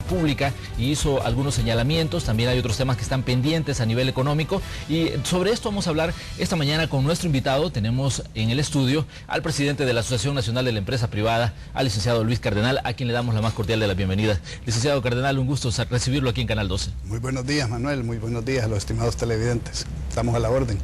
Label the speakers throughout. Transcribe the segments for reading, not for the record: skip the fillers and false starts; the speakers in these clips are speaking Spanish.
Speaker 1: pública y hizo algunos señalamientos. También hay otros temas que están pendientes a nivel económico, y sobre esto vamos a hablar esta mañana con nuestro invitado. Tenemos en el estudio al presidente de la Asociación Nacional de la Empresa Privada, al licenciado Luis Cardenal, a quien le damos la más cordial de la bienvenida. Licenciado Cardenal, un gusto recibirlo aquí en Canal 12.
Speaker 2: Muy buenos días, Manuel, muy buenos días a los estimados televidentes. Estamos a la orden.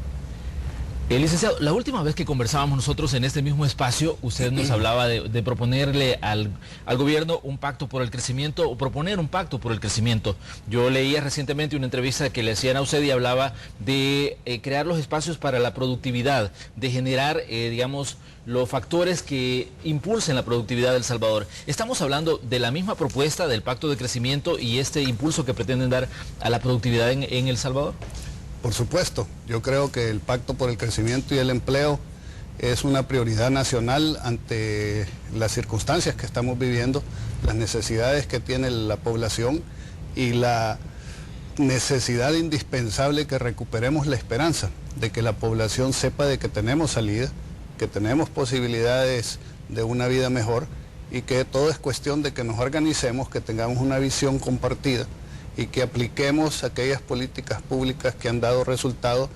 Speaker 1: Licenciado, la última vez que conversábamos nosotros en este mismo espacio, usted nos hablaba de proponerle al gobierno un pacto por el crecimiento, o proponer un pacto por el crecimiento. Yo leía recientemente una entrevista que le hacían a usted y hablaba de crear los espacios para la productividad, de generar, digamos, los factores que impulsen la productividad de El Salvador. ¿Estamos hablando de la misma propuesta del pacto de crecimiento y este impulso que pretenden dar a la productividad en El Salvador?
Speaker 2: Por supuesto, yo creo que el Pacto por el Crecimiento y el Empleo es una prioridad nacional ante las circunstancias que estamos viviendo, las necesidades que tiene la población y la necesidad indispensable que recuperemos la esperanza de que la población sepa de que tenemos salida, que tenemos posibilidades de una vida mejor y que todo es cuestión de que nos organicemos, que tengamos una visión compartida y que apliquemos aquellas políticas públicas que han dado resultado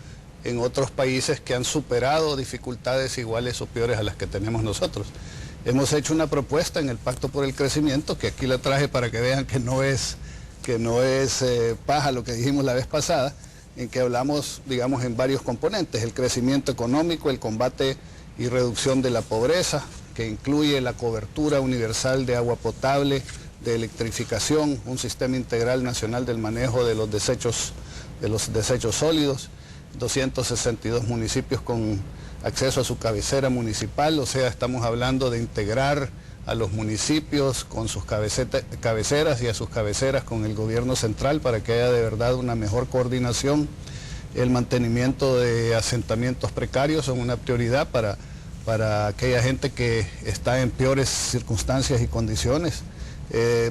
Speaker 2: en otros países que han superado dificultades iguales o peores a las que tenemos nosotros. Hemos hecho una propuesta en el Pacto por el Crecimiento, que aquí la traje para que vean que no es paja lo que dijimos la vez pasada, en que hablamos, digamos, en varios componentes: el crecimiento económico, el combate y reducción de la pobreza, que incluye la cobertura universal de agua potable, de electrificación, un sistema integral nacional del manejo de los desechos sólidos, 262 municipios con acceso a su cabecera municipal, o sea, estamos hablando de integrar a los municipios con sus cabeceras y a sus cabeceras con el gobierno central para que haya de verdad una mejor coordinación. El mantenimiento de asentamientos precarios son una prioridad para aquella gente que está en peores circunstancias y condiciones.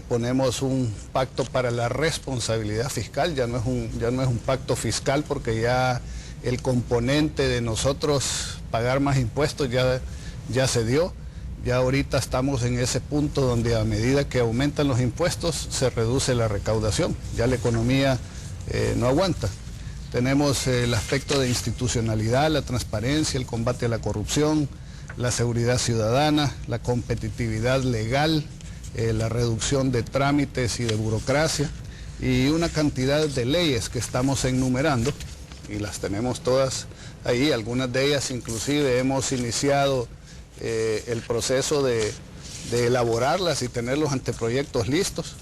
Speaker 2: Ponemos un pacto para la responsabilidad fiscal, ya no es un pacto fiscal, porque ya el componente de nosotros pagar más impuestos ya se dio. Ya ahorita estamos en ese punto donde a medida que aumentan los impuestos se reduce la recaudación, ya la economía no aguanta. Tenemos el aspecto de institucionalidad, la transparencia, el combate a la corrupción, la seguridad ciudadana, la competitividad legal, la reducción de trámites y de burocracia, y una cantidad de leyes que estamos enumerando, y las tenemos todas ahí. Algunas de ellas inclusive hemos iniciado el proceso de elaborarlas y tener los anteproyectos listos.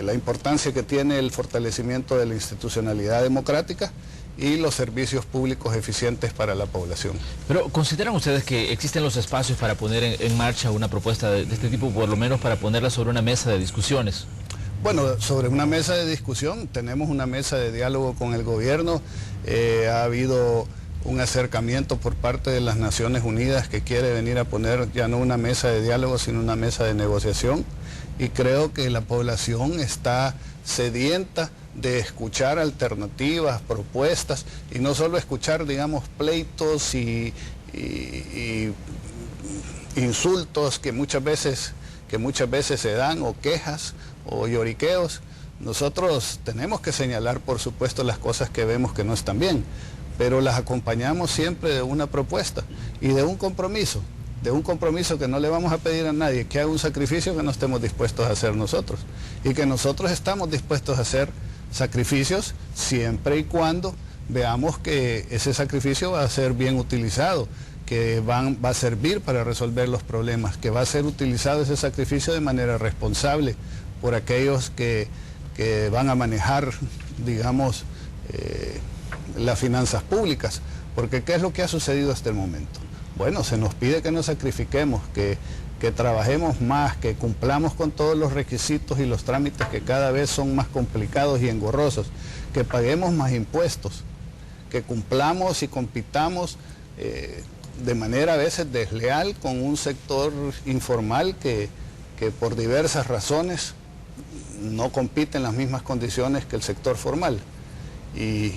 Speaker 2: La importancia que tiene el fortalecimiento de la institucionalidad democrática y los servicios públicos eficientes para la población.
Speaker 1: Pero ¿consideran ustedes que existen los espacios para poner en marcha una propuesta de este tipo, por lo menos para ponerla sobre una mesa de discusiones?
Speaker 2: Bueno, sobre una mesa de discusión, tenemos una mesa de diálogo con el gobierno. Ha habido un acercamiento por parte de las Naciones Unidas que quiere venir a poner ya no una mesa de diálogo, sino una mesa de negociación. Y creo que la población está sedienta de escuchar alternativas, propuestas, y no solo escuchar, digamos, pleitos y insultos que muchas veces se dan, o quejas o lloriqueos. Nosotros tenemos que señalar, por supuesto, las cosas que vemos que no están bien, pero las acompañamos siempre de una propuesta y de un compromiso que no le vamos a pedir a nadie que haga un sacrificio que no estemos dispuestos a hacer nosotros, y que nosotros estamos dispuestos a hacer sacrificios siempre y cuando veamos que ese sacrificio va a ser bien utilizado, que va a servir para resolver los problemas, que va a ser utilizado ese sacrificio de manera responsable por aquellos que van a manejar, digamos, las finanzas públicas. Porque ¿qué es lo que ha sucedido hasta el momento? Bueno, se nos pide que nos sacrifiquemos, que trabajemos más, que cumplamos con todos los requisitos y los trámites que cada vez son más complicados y engorrosos, que paguemos más impuestos, que cumplamos y compitamos de manera a veces desleal con un sector informal que por diversas razones no compite en las mismas condiciones que el sector formal. Y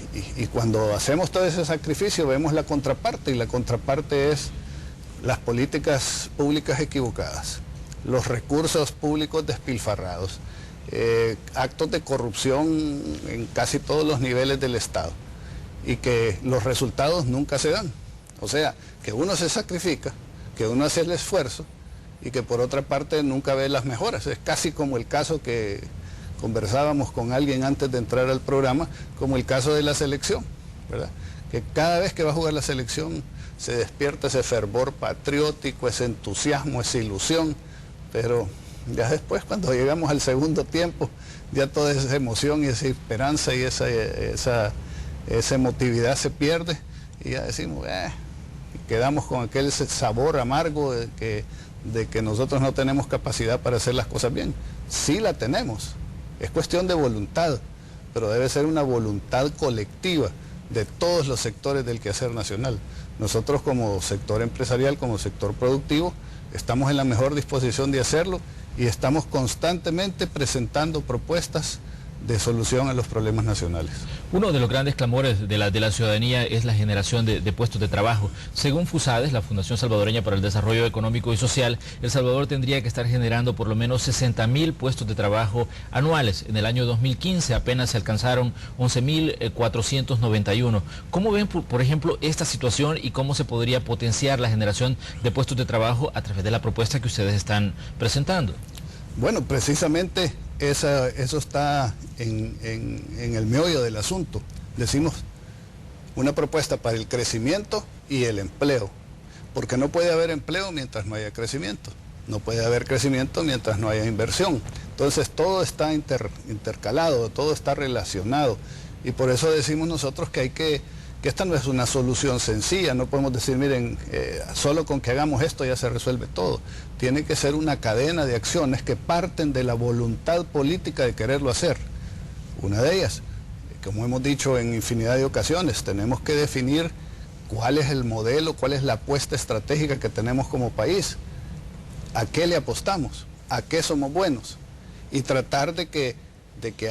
Speaker 2: cuando hacemos todo ese sacrificio vemos la contraparte, y la contraparte es las políticas públicas equivocadas, los recursos públicos despilfarrados, actos de corrupción en casi todos los niveles del Estado y que los resultados nunca se dan. O sea, que uno se sacrifica, que uno hace el esfuerzo y que por otra parte nunca ve las mejoras. Es casi como el caso que conversábamos con alguien antes de entrar al programa, como el caso de la selección, ¿verdad? Que cada vez que va a jugar la selección se despierta ese fervor patriótico, ese entusiasmo, esa ilusión, pero ya después cuando llegamos al segundo tiempo, ya toda esa emoción y esa esperanza y esa emotividad se pierde y ya decimos, quedamos con aquel sabor amargo de que nosotros no tenemos capacidad para hacer las cosas bien. Sí la tenemos, es cuestión de voluntad, pero debe ser una voluntad colectiva de todos los sectores del quehacer nacional. Nosotros como sector empresarial, como sector productivo, estamos en la mejor disposición de hacerlo y estamos constantemente presentando propuestas de solución a los problemas nacionales.
Speaker 1: Uno de los grandes clamores de la ciudadanía es la generación de puestos de trabajo. Según FUSADES, la Fundación Salvadoreña para el Desarrollo Económico y Social, El Salvador tendría que estar generando por lo menos 60.000 puestos de trabajo anuales. En el año 2015 apenas se alcanzaron 11.491. ¿Cómo ven, por ejemplo, esta situación y cómo se podría potenciar la generación de puestos de trabajo a través de la propuesta que ustedes están presentando?
Speaker 2: Bueno, precisamente eso está en el meollo del asunto. Decimos una propuesta para el crecimiento y el empleo, porque no puede haber empleo mientras no haya crecimiento, no puede haber crecimiento mientras no haya inversión. Entonces todo está intercalado, todo está relacionado y por eso decimos nosotros que esta no es una solución sencilla, no podemos decir, miren, solo con que hagamos esto ya se resuelve todo. Tiene que ser una cadena de acciones que parten de la voluntad política de quererlo hacer. Una de ellas, como hemos dicho en infinidad de ocasiones, tenemos que definir cuál es el modelo, cuál es la apuesta estratégica que tenemos como país, a qué le apostamos, a qué somos buenos y tratar de que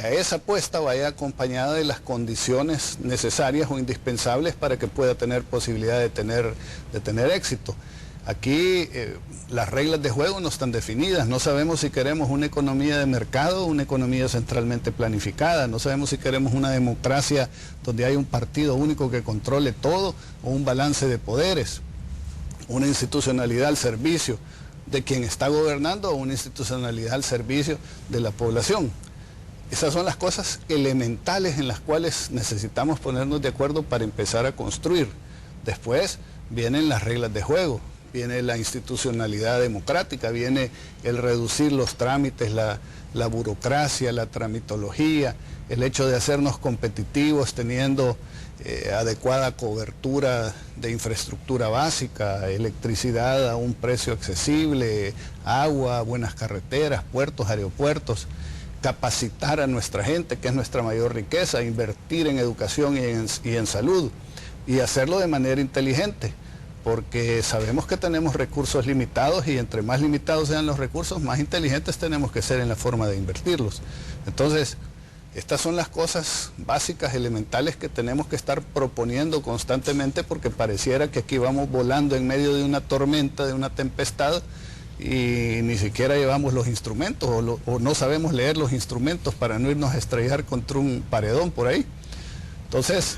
Speaker 2: a esa apuesta vaya acompañada de las condiciones necesarias o indispensables para que pueda tener posibilidad de tener éxito. Aquí las reglas de juego no están definidas, no sabemos si queremos una economía de mercado o una economía centralmente planificada, no sabemos si queremos una democracia donde hay un partido único que controle todo o un balance de poderes, una institucionalidad al servicio de quien está gobernando o una institucionalidad al servicio de la población. Esas son las cosas elementales en las cuales necesitamos ponernos de acuerdo para empezar a construir. Después vienen las reglas de juego, viene la institucionalidad democrática, viene el reducir los trámites, la burocracia, la tramitología, el hecho de hacernos competitivos teniendo adecuada cobertura de infraestructura básica, electricidad a un precio accesible, agua, buenas carreteras, puertos, aeropuertos. Capacitar a nuestra gente, que es nuestra mayor riqueza, invertir en educación y en salud y hacerlo de manera inteligente, porque sabemos que tenemos recursos limitados y entre más limitados sean los recursos, más inteligentes tenemos que ser en la forma de invertirlos. Entonces, estas son las cosas básicas, elementales que tenemos que estar proponiendo constantemente porque pareciera que aquí vamos volando en medio de una tormenta, de una tempestad, y ni siquiera llevamos los instrumentos o no sabemos leer los instrumentos para no irnos a estrellar contra un paredón por ahí. Entonces,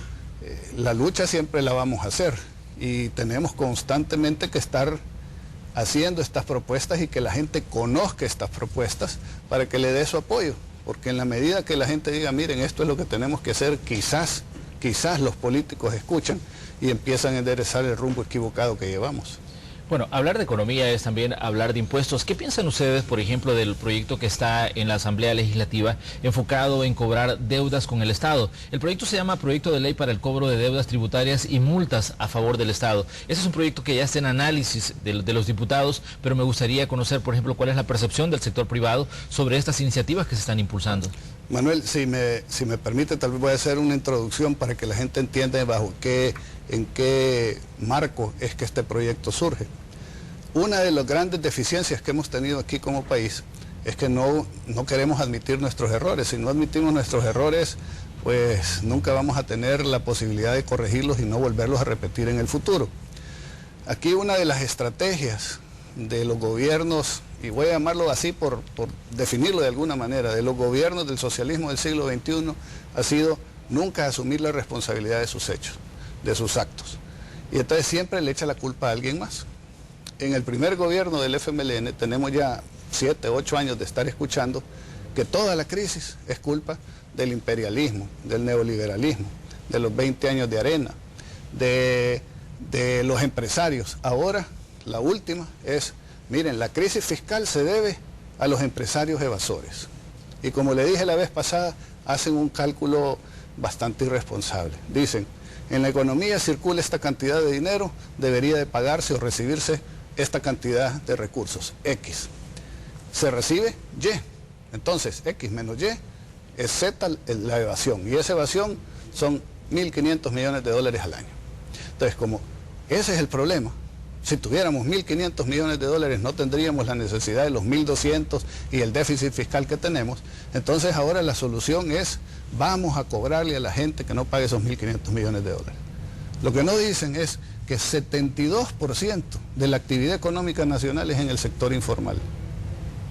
Speaker 2: la lucha siempre la vamos a hacer y tenemos constantemente que estar haciendo estas propuestas y que la gente conozca estas propuestas para que le dé su apoyo, porque en la medida que la gente diga, miren, esto es lo que tenemos que hacer, quizás los políticos escuchan y empiezan a enderezar el rumbo equivocado que llevamos.
Speaker 1: Bueno, hablar de economía es también hablar de impuestos. ¿Qué piensan ustedes, por ejemplo, del proyecto que está en la Asamblea Legislativa enfocado en cobrar deudas con el Estado? El proyecto se llama Proyecto de Ley para el Cobro de Deudas Tributarias y Multas a favor del Estado. Ese es un proyecto que ya está en análisis de los diputados, pero me gustaría conocer, por ejemplo, cuál es la percepción del sector privado sobre estas iniciativas que se están impulsando.
Speaker 2: Manuel, si me permite, tal vez voy a hacer una introducción para que la gente entienda en qué marco es que este proyecto surge. Una de las grandes deficiencias que hemos tenido aquí como país es que no queremos admitir nuestros errores. Si no admitimos nuestros errores, pues nunca vamos a tener la posibilidad de corregirlos y no volverlos a repetir en el futuro. Aquí una de las estrategias de los gobiernos y voy a llamarlo así por definirlo de alguna manera, de los gobiernos del socialismo del siglo XXI, ha sido nunca asumir la responsabilidad de sus hechos, de sus actos. Y entonces siempre le echa la culpa a alguien más. En el primer gobierno del FMLN tenemos ya 7, 8 años de estar escuchando que toda la crisis es culpa del imperialismo, del neoliberalismo, de los 20 años de Arena, de los empresarios. Ahora, la última es, miren, la crisis fiscal se debe a los empresarios evasores. Y como le dije la vez pasada, hacen un cálculo bastante irresponsable. Dicen, en la economía circula esta cantidad de dinero, debería de pagarse o recibirse esta cantidad de recursos, X. Se recibe Y. Entonces, X menos Y es Z la evasión. Y esa evasión son 1.500 millones de dólares al año. Entonces, como ese es el problema, si tuviéramos 1.500 millones de dólares no tendríamos la necesidad de los 1.200 y el déficit fiscal que tenemos. Entonces ahora la solución es, vamos a cobrarle a la gente que no pague esos 1.500 millones de dólares. Lo que no dicen es que 72% de la actividad económica nacional es en el sector informal,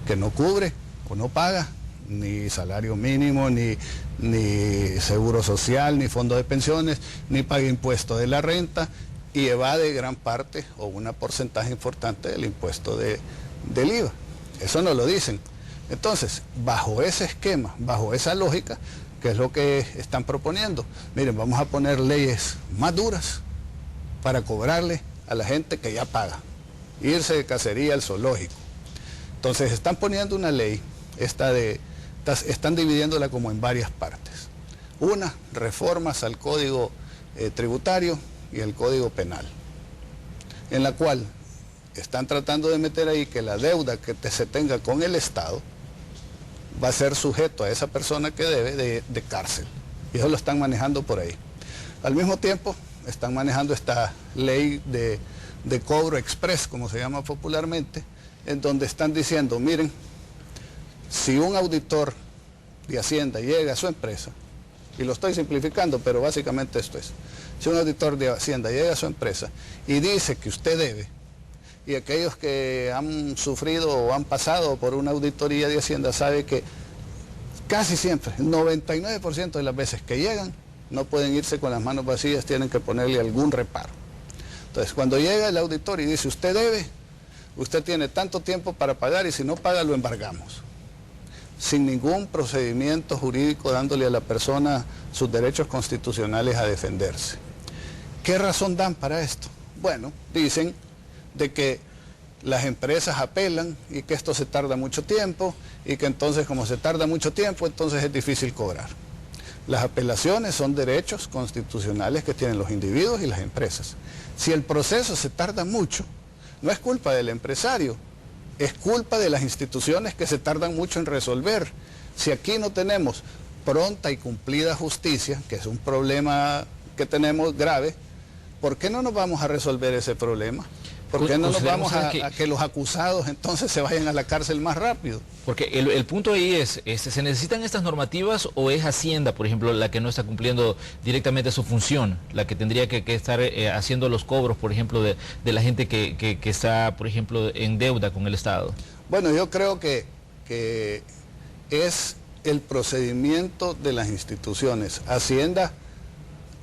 Speaker 2: que no cubre o no paga ni salario mínimo, ni seguro social, ni fondo de pensiones, ni paga impuesto de la renta, y evade gran parte o un porcentaje importante del impuesto del IVA. Eso no lo dicen. Entonces, bajo ese esquema, bajo esa lógica, ¿qué es lo que están proponiendo? Miren, vamos a poner leyes más duras para cobrarle a la gente que ya paga, irse de cacería al zoológico. Entonces, están poniendo una ley, están dividiéndola como en varias partes. Una, reformas al Código Tributario y el Código Penal, en la cual están tratando de meter ahí que la deuda que se tenga con el Estado va a ser sujeto a esa persona que debe de cárcel. Y eso lo están manejando por ahí. Al mismo tiempo, están manejando esta ley de cobro express, como se llama popularmente, en donde están diciendo, miren, si un auditor de Hacienda llega a su empresa, y lo estoy simplificando, pero básicamente esto es, si un auditor de Hacienda llega a su empresa y dice que usted debe, y aquellos que han sufrido o han pasado por una auditoría de Hacienda saben que casi siempre, el 99% de las veces que llegan, no pueden irse con las manos vacías, tienen que ponerle algún reparo. Entonces, cuando llega el auditor y dice, usted debe, usted tiene tanto tiempo para pagar y si no paga lo embargamos, sin ningún procedimiento jurídico dándole a la persona sus derechos constitucionales a defenderse. ¿Qué razón dan para esto? Bueno, dicen de que las empresas apelan y que esto se tarda mucho tiempo y que entonces como se tarda mucho tiempo, entonces es difícil cobrar. Las apelaciones son derechos constitucionales que tienen los individuos y las empresas. Si el proceso se tarda mucho, no es culpa del empresario, es culpa de las instituciones que se tardan mucho en resolver. Si aquí no tenemos pronta y cumplida justicia, que es un problema que tenemos grave, ¿por qué no nos vamos a resolver ese problema? ¿Por qué no nos vamos a que los acusados entonces se vayan a la cárcel más rápido?
Speaker 1: Porque el punto ahí es, ¿se necesitan estas normativas o es Hacienda, por ejemplo, la que no está cumpliendo directamente su función, la que tendría que estar haciendo los cobros, por ejemplo, de la gente que está, por ejemplo, en deuda con el Estado?
Speaker 2: Bueno, yo creo que es el procedimiento de las instituciones. Hacienda,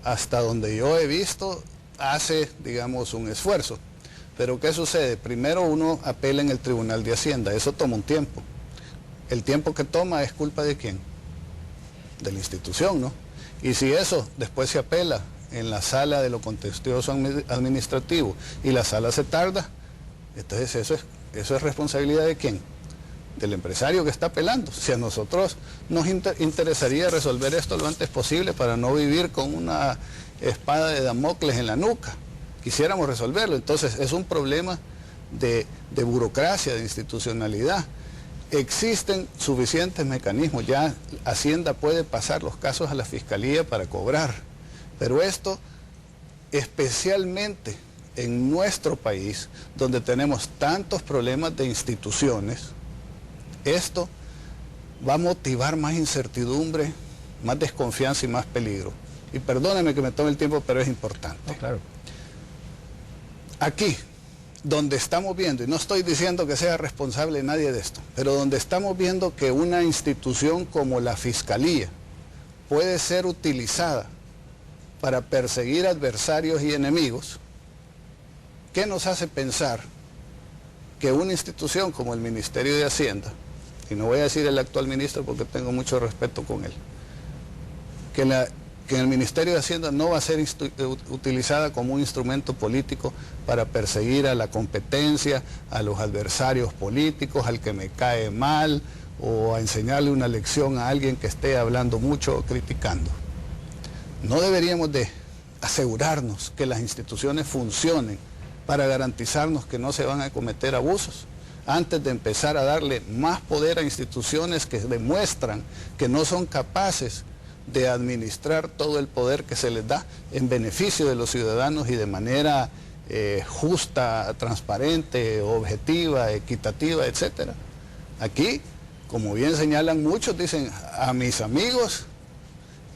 Speaker 2: hasta donde yo he visto, hace, digamos, un esfuerzo. Pero ¿qué sucede? Primero uno apela en el Tribunal de Hacienda, eso toma un tiempo. El tiempo que toma es culpa de quién? De la institución, ¿no? Y si eso después se apela en la sala de lo contencioso administrativo y la sala se tarda, entonces eso es responsabilidad de quién? Del empresario que está apelando. Si a nosotros nos interesaría resolver esto lo antes posible para no vivir con una espada de Damocles en la nuca, quisiéramos resolverlo. Entonces es un problema de burocracia, de institucionalidad. Existen suficientes mecanismos, ya Hacienda puede pasar los casos a la Fiscalía para cobrar, pero esto, especialmente en nuestro país, donde tenemos tantos problemas de instituciones, esto va a motivar más incertidumbre, más desconfianza y más peligro. Y perdónenme que me tome el tiempo, pero es importante.
Speaker 1: No, claro.
Speaker 2: Aquí, donde estamos viendo, y no estoy diciendo que sea responsable nadie de esto, pero donde estamos viendo que una institución como la Fiscalía puede ser utilizada para perseguir adversarios y enemigos, ¿qué nos hace pensar que una institución como el Ministerio de Hacienda, y no voy a decir el actual ministro porque tengo mucho respeto con él, que el Ministerio de Hacienda no va a ser utilizada como un instrumento político para perseguir a la competencia, a los adversarios políticos, al que me cae mal, o a enseñarle una lección a alguien que esté hablando mucho o criticando? No deberíamos de asegurarnos que las instituciones funcionen para garantizarnos que no se van a cometer abusos, antes de empezar a darle más poder a instituciones que demuestran que no son capaces de administrar todo el poder que se les da en beneficio de los ciudadanos y de manera justa, transparente, objetiva, equitativa, etc. Aquí, como bien señalan muchos, dicen, a mis amigos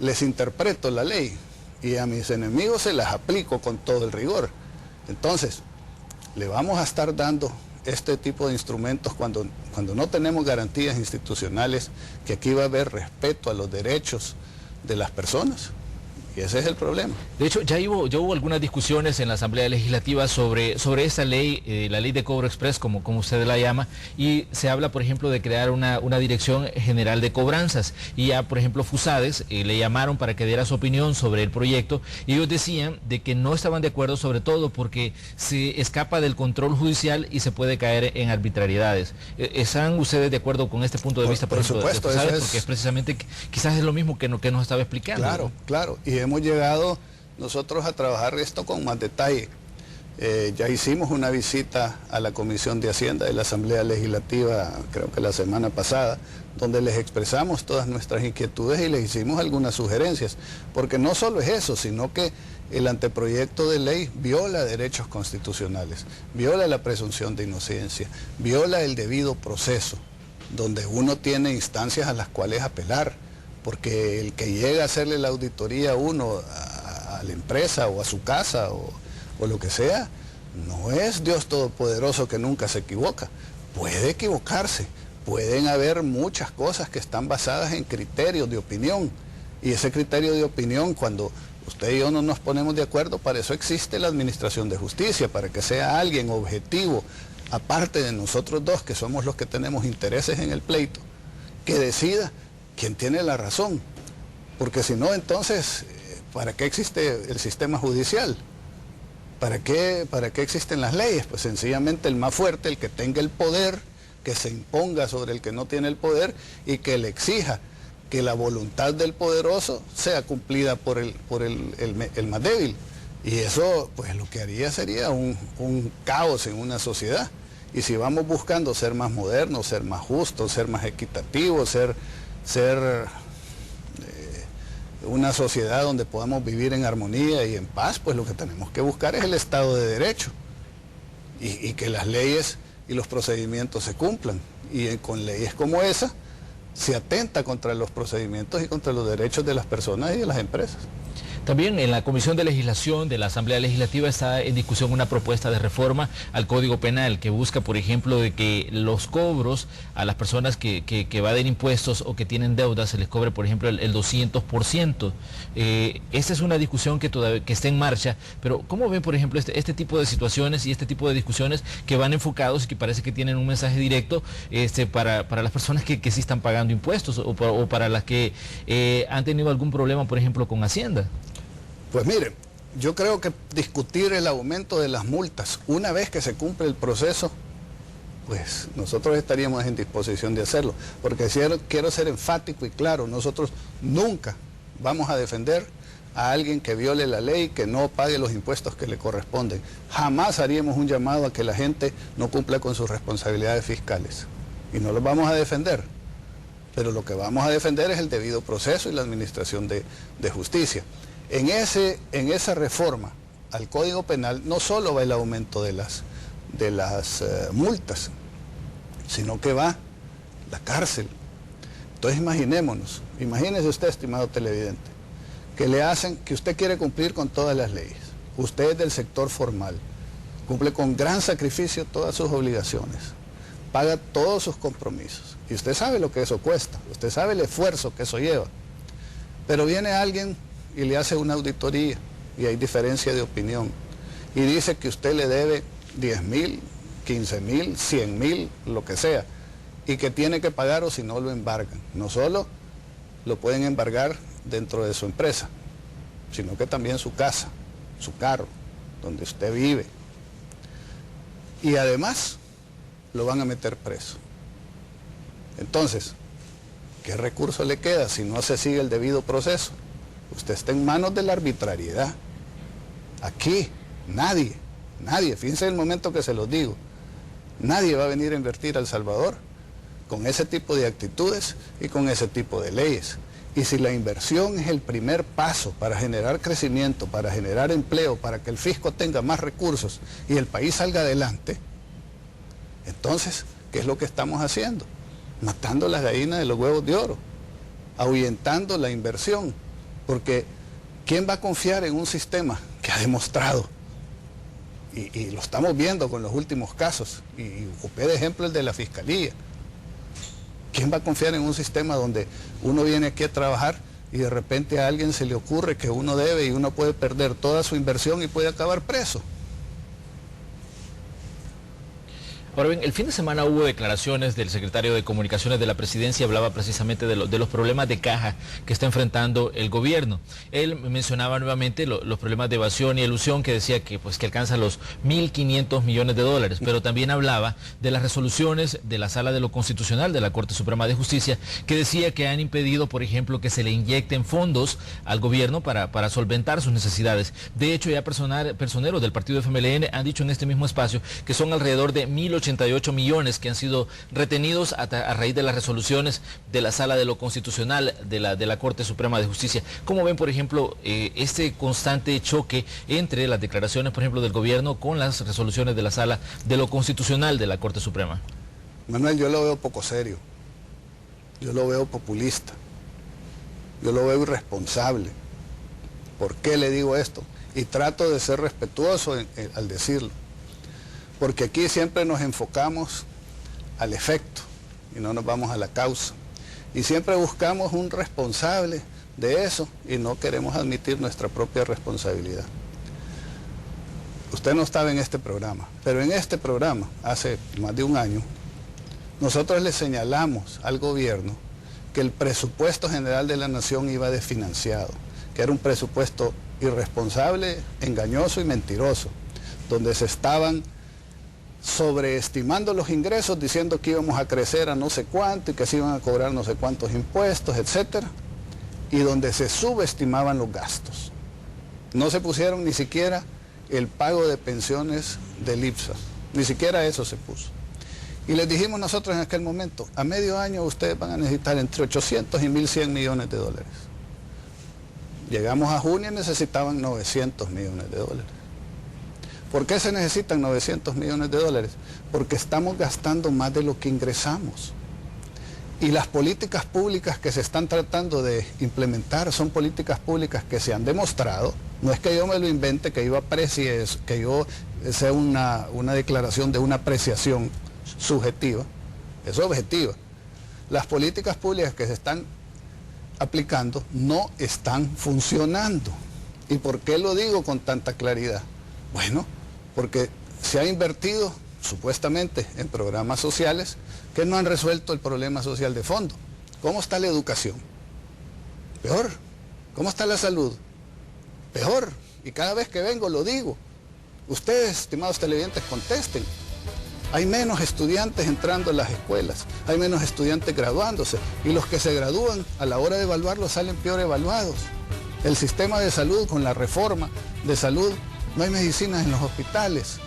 Speaker 2: les interpreto la ley y a mis enemigos se las aplico con todo el rigor. Entonces, le vamos a estar dando este tipo de instrumentos cuando no tenemos garantías institucionales que aquí va a haber respeto a los derechos de las personas. Y ese es el problema.
Speaker 1: De hecho, ya hubo algunas discusiones en la Asamblea Legislativa sobre esta ley, la ley de cobro express, como usted la llama, y se habla, por ejemplo, de crear una Dirección General de Cobranzas. Y ya, por ejemplo, FUSADES le llamaron para que diera su opinión sobre el proyecto, y ellos decían de que no estaban de acuerdo, sobre todo porque se escapa del control judicial y se puede caer en arbitrariedades. ¿Están ustedes de acuerdo con este punto de vista?
Speaker 2: Por supuesto,
Speaker 1: de FUSADES? Porque es precisamente, quizás es lo mismo que nos estaba explicando.
Speaker 2: Claro, claro. Y hemos llegado nosotros a trabajar esto con más detalle. Ya hicimos una visita a la Comisión de Hacienda de la Asamblea Legislativa, creo que la semana pasada, donde les expresamos todas nuestras inquietudes y les hicimos algunas sugerencias. Porque no solo es eso, sino que el anteproyecto de ley viola derechos constitucionales, viola la presunción de inocencia, viola el debido proceso, donde uno tiene instancias a las cuales apelar. Porque el que llega a hacerle la auditoría a uno, a la empresa o a su casa o lo que sea, no es Dios Todopoderoso que nunca se equivoca. Puede equivocarse, pueden haber muchas cosas que están basadas en criterios de opinión. Y ese criterio de opinión, cuando usted y yo no nos ponemos de acuerdo, para eso existe la Administración de Justicia, para que sea alguien objetivo, aparte de nosotros dos, que somos los que tenemos intereses en el pleito, que decida quién tiene la razón, porque si no, entonces, ¿para qué existe el sistema judicial? ¿Para qué existen las leyes? Pues sencillamente el más fuerte, el que tenga el poder, que se imponga sobre el que no tiene el poder y que le exija que la voluntad del poderoso sea cumplida por el más débil. Y eso, pues lo que haría sería un caos en una sociedad. Y si vamos buscando ser más modernos, ser más justos, ser más equitativos, ser una sociedad donde podamos vivir en armonía y en paz, pues lo que tenemos que buscar es el Estado de Derecho y que las leyes y los procedimientos se cumplan. Y con leyes como esa se atenta contra los procedimientos y contra los derechos de las personas y de las empresas.
Speaker 1: También en la Comisión de Legislación de la Asamblea Legislativa está en discusión una propuesta de reforma al Código Penal que busca, por ejemplo, de que los cobros a las personas que evaden impuestos o que tienen deudas se les cobre, por ejemplo, el 200%. Esta es una discusión que está en marcha, pero ¿cómo ven, por ejemplo, este tipo de situaciones y este tipo de discusiones que van enfocados y que parece que tienen un mensaje directo para las personas que sí están pagando impuestos o para las que han tenido algún problema, por ejemplo, con Hacienda?
Speaker 2: Pues miren, yo creo que discutir el aumento de las multas una vez que se cumple el proceso, pues nosotros estaríamos en disposición de hacerlo. Porque quiero ser enfático y claro, nosotros nunca vamos a defender a alguien que viole la ley, que no pague los impuestos que le corresponden. Jamás haríamos un llamado a que la gente no cumpla con sus responsabilidades fiscales. Y no los vamos a defender. Pero lo que vamos a defender es el debido proceso y la administración de justicia. En esa reforma al Código Penal no solo va el aumento de las multas, sino que va la cárcel. Entonces imagínese usted, estimado televidente, que le hacen, que usted quiere cumplir con todas las leyes, usted es del sector formal, cumple con gran sacrificio todas sus obligaciones, paga todos sus compromisos. Y usted sabe lo que eso cuesta, usted sabe el esfuerzo que eso lleva. Pero viene alguien y le hace una auditoría y hay diferencia de opinión. Y dice que usted le debe 10.000, 15.000, 100.000, lo que sea. Y que tiene que pagar o si no lo embargan. No solo lo pueden embargar dentro de su empresa, sino que también su casa, su carro, donde usted vive. Y además lo van a meter preso. Entonces, ¿qué recurso le queda si no se sigue el debido proceso? Usted está en manos de la arbitrariedad. Aquí, nadie, fíjense el momento que se los digo, nadie va a venir a invertir a El Salvador con ese tipo de actitudes y con ese tipo de leyes. Y si la inversión es el primer paso para generar crecimiento, para generar empleo, para que el fisco tenga más recursos y el país salga adelante, entonces, ¿qué es lo que estamos haciendo? Matando las gallinas de los huevos de oro, ahuyentando la inversión, porque ¿quién va a confiar en un sistema que ha demostrado? Y lo estamos viendo con los últimos casos, y ocupé de ejemplo el de la Fiscalía. ¿Quién va a confiar en un sistema donde uno viene aquí a trabajar y de repente a alguien se le ocurre que uno debe y uno puede perder toda su inversión y puede acabar preso?
Speaker 1: Ahora bien, el fin de semana hubo declaraciones del secretario de Comunicaciones de la Presidencia, hablaba precisamente de los problemas de caja que está enfrentando el gobierno. Él mencionaba nuevamente los problemas de evasión y elusión, que decía que alcanza los 1.500 millones de dólares, pero también hablaba de las resoluciones de la Sala de lo Constitucional de la Corte Suprema de Justicia, que decía que han impedido, por ejemplo, que se le inyecten fondos al gobierno para solventar sus necesidades. De hecho, ya personeros del partido FMLN han dicho en este mismo espacio que son alrededor de 1.088 millones que han sido retenidos a raíz de las resoluciones de la Sala de lo Constitucional de la Corte Suprema de Justicia. ¿Cómo ven, por ejemplo, este constante choque entre las declaraciones, por ejemplo, del gobierno con las resoluciones de la Sala de lo Constitucional de la Corte Suprema?
Speaker 2: Manuel, yo lo veo poco serio, yo lo veo populista, yo lo veo irresponsable. ¿Por qué le digo esto? Y trato de ser respetuoso al decirlo. Porque aquí siempre nos enfocamos al efecto y no nos vamos a la causa. Y siempre buscamos un responsable de eso y no queremos admitir nuestra propia responsabilidad. Usted no estaba en este programa, pero en este programa, hace más de un año, nosotros le señalamos al gobierno que el presupuesto general de la nación iba desfinanciado, que era un presupuesto irresponsable, engañoso y mentiroso, donde se estaban sobreestimando los ingresos, diciendo que íbamos a crecer a no sé cuánto y que se iban a cobrar no sé cuántos impuestos, etcétera, y donde se subestimaban los gastos. No se pusieron ni siquiera el pago de pensiones del IPSA, ni siquiera eso se puso. Y les dijimos nosotros en aquel momento, a medio año ustedes van a necesitar entre 800 y 1.100 millones de dólares. Llegamos a junio y necesitaban 900 millones de dólares. ¿Por qué se necesitan 900 millones de dólares? Porque estamos gastando más de lo que ingresamos. Y las políticas públicas que se están tratando de implementar son políticas públicas que se han demostrado. No es que yo me lo invente, que yo aprecie eso, que yo sea una declaración de una apreciación subjetiva, es objetiva. Las políticas públicas que se están aplicando no están funcionando. ¿Y por qué lo digo con tanta claridad? Bueno, porque se ha invertido supuestamente en programas sociales que no han resuelto el problema social de fondo. ¿Cómo está la educación? Peor. ¿Cómo está la salud? Peor. Y cada vez que vengo lo digo. Ustedes, estimados televidentes, contesten. Hay menos estudiantes entrando a las escuelas, hay menos estudiantes graduándose, y los que se gradúan a la hora de evaluarlos salen peor evaluados. El sistema de salud, con la reforma de salud, no hay medicinas en los hospitales.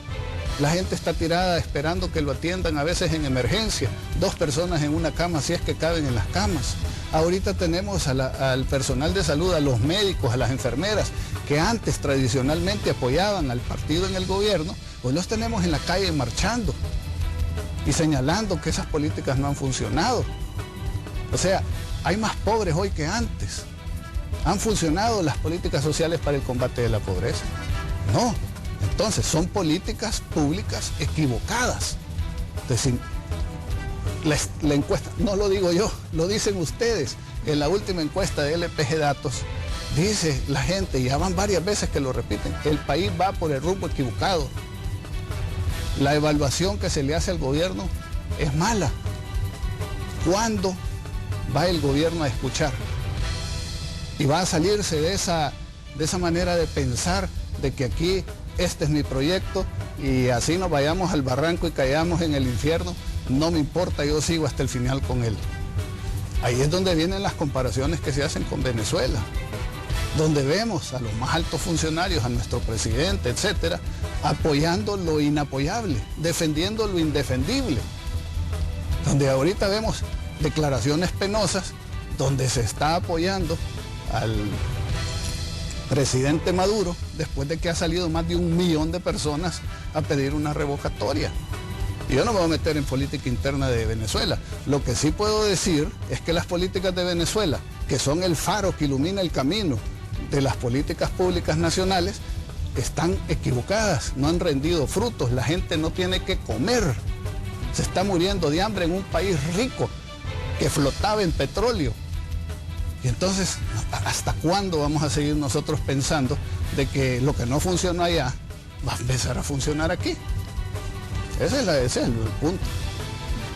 Speaker 2: La gente está tirada esperando que lo atiendan, a veces en emergencia, 2 personas en una cama si es que caben en las camas. Ahorita tenemos al personal de salud, a los médicos, a las enfermeras, que antes tradicionalmente apoyaban al partido en el gobierno, hoy los tenemos en la calle marchando y señalando que esas políticas no han funcionado. O sea, hay más pobres hoy que antes. ¿Han funcionado las políticas sociales para el combate de la pobreza? No, Entonces, son políticas públicas equivocadas. Es decir, la encuesta, no lo digo yo, lo dicen ustedes. En la última encuesta de LPG Datos, dice la gente, ya van varias veces que lo repiten, el país va por el rumbo equivocado. La evaluación que se le hace al gobierno es mala. ¿Cuándo va el gobierno a escuchar? Y va a salirse de esa manera de pensar de que aquí este es mi proyecto y así nos vayamos al barranco y caigamos en el infierno, no me importa, yo sigo hasta el final con él. Ahí es donde vienen las comparaciones que se hacen con Venezuela, donde vemos a los más altos funcionarios, a nuestro presidente, etcétera, apoyando lo inapoyable, defendiendo lo indefendible. Donde ahorita vemos declaraciones penosas, donde se está apoyando al presidente Maduro, después de que ha salido más de 1 millón de personas a pedir una revocatoria. Y yo no me voy a meter en política interna de Venezuela. Lo que sí puedo decir es que las políticas de Venezuela, que son el faro que ilumina el camino de las políticas públicas nacionales, están equivocadas, no han rendido frutos, la gente no tiene que comer. Se está muriendo de hambre en un país rico que flotaba en petróleo. Y entonces, ¿hasta cuándo vamos a seguir nosotros pensando de que lo que no funcionó allá va a empezar a funcionar aquí? Ese es el punto.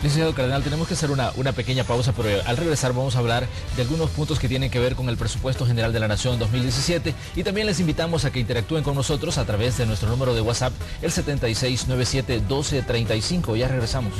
Speaker 1: Licenciado Cardenal, tenemos que hacer una pequeña pausa, pero al regresar vamos a hablar de algunos puntos que tienen que ver con el presupuesto general de la Nación 2017 y también les invitamos a que interactúen con nosotros a través de nuestro número de WhatsApp, el 7697-1235. Ya regresamos.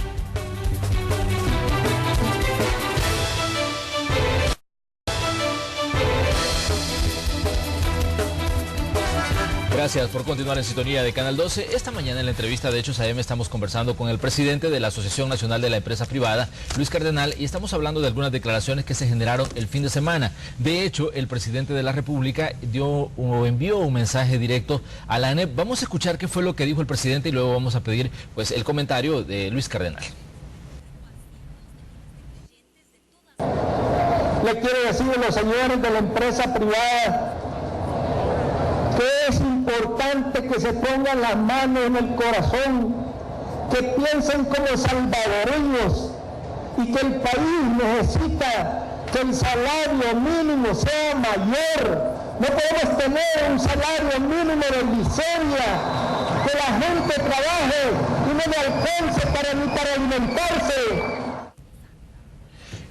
Speaker 1: Gracias por continuar en sintonía de Canal 12. Esta mañana en la entrevista de Hechos AM estamos conversando con el presidente de la Asociación Nacional de la Empresa Privada, Luis Cardenal, y estamos hablando de algunas declaraciones que se generaron el fin de semana. De hecho, el presidente de la República envió un mensaje directo a la ANEP. Vamos a escuchar qué fue lo que dijo el presidente y luego vamos a pedir pues el comentario de Luis Cardenal.
Speaker 3: Le quiero decir a los señores de la empresa privada que es importante que se pongan las manos en el corazón, que piensen como salvadoreños y que el país necesita que el salario mínimo sea mayor. No podemos tener un salario mínimo de miseria, que la gente trabaje y no le alcance ni para alimentarse.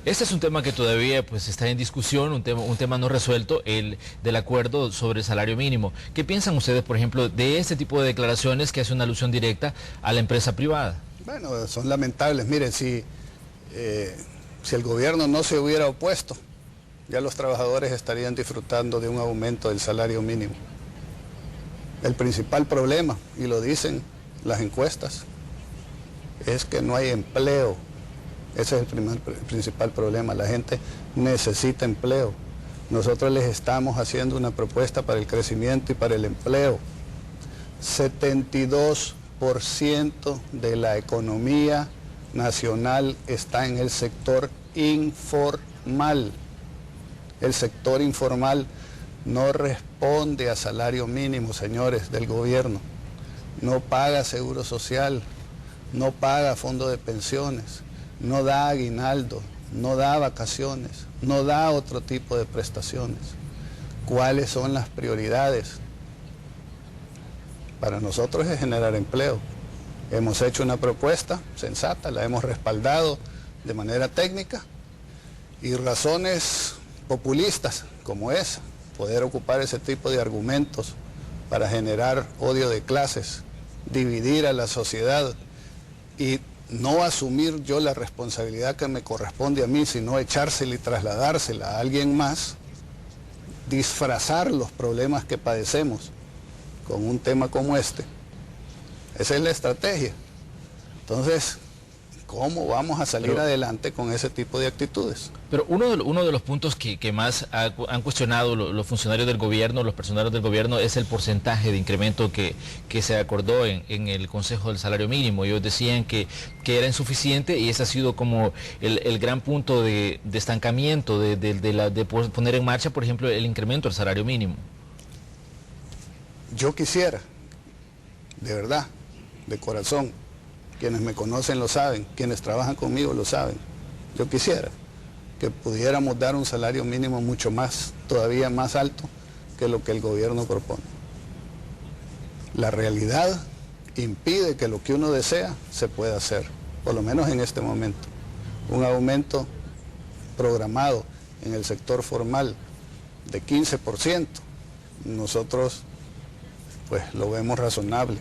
Speaker 1: Este es un tema que todavía pues está en discusión, un tema no resuelto, el del acuerdo sobre el salario mínimo. ¿Qué piensan ustedes, por ejemplo, de este tipo de declaraciones que hace una alusión directa a la empresa privada?
Speaker 2: Bueno, son lamentables. Miren, si el gobierno no se hubiera opuesto, ya los trabajadores estarían disfrutando de un aumento del salario mínimo. El principal problema, y lo dicen las encuestas, es que no hay empleo. Ese es el principal problema. La gente necesita empleo. Nosotros les estamos haciendo una propuesta para el crecimiento y para el empleo. 72% de la economía nacional está en el sector informal. El sector informal no responde a salario mínimo, señores del gobierno. No paga seguro social, no paga fondo de pensiones, no da aguinaldo, no da vacaciones, no da otro tipo de prestaciones. ¿Cuáles son las prioridades? Para nosotros es generar empleo. Hemos hecho una propuesta sensata, la hemos respaldado de manera técnica y razones populistas como esa, poder ocupar ese tipo de argumentos para generar odio de clases, dividir a la sociedad y no asumir yo la responsabilidad que me corresponde a mí, sino echársela y trasladársela a alguien más, disfrazar los problemas que padecemos con un tema como este. Esa es la estrategia. Entonces, ¿cómo vamos a salir adelante con ese tipo de actitudes?
Speaker 1: Pero uno de los puntos que más han cuestionado los funcionarios del gobierno, los personeros del gobierno, es el porcentaje de incremento que se acordó en el Consejo del Salario Mínimo. Ellos decían que era insuficiente y ese ha sido como el gran punto de estancamiento de poner en marcha, por ejemplo, el incremento del salario mínimo.
Speaker 2: Yo quisiera de verdad, de corazón, quienes me conocen lo saben, quienes trabajan conmigo lo saben, yo quisiera que pudiéramos dar un salario mínimo mucho más, todavía más alto que lo que el gobierno propone. La realidad impide que lo que uno desea se pueda hacer, por lo menos en este momento. Un aumento programado en el sector formal de 15%, nosotros pues lo vemos razonable.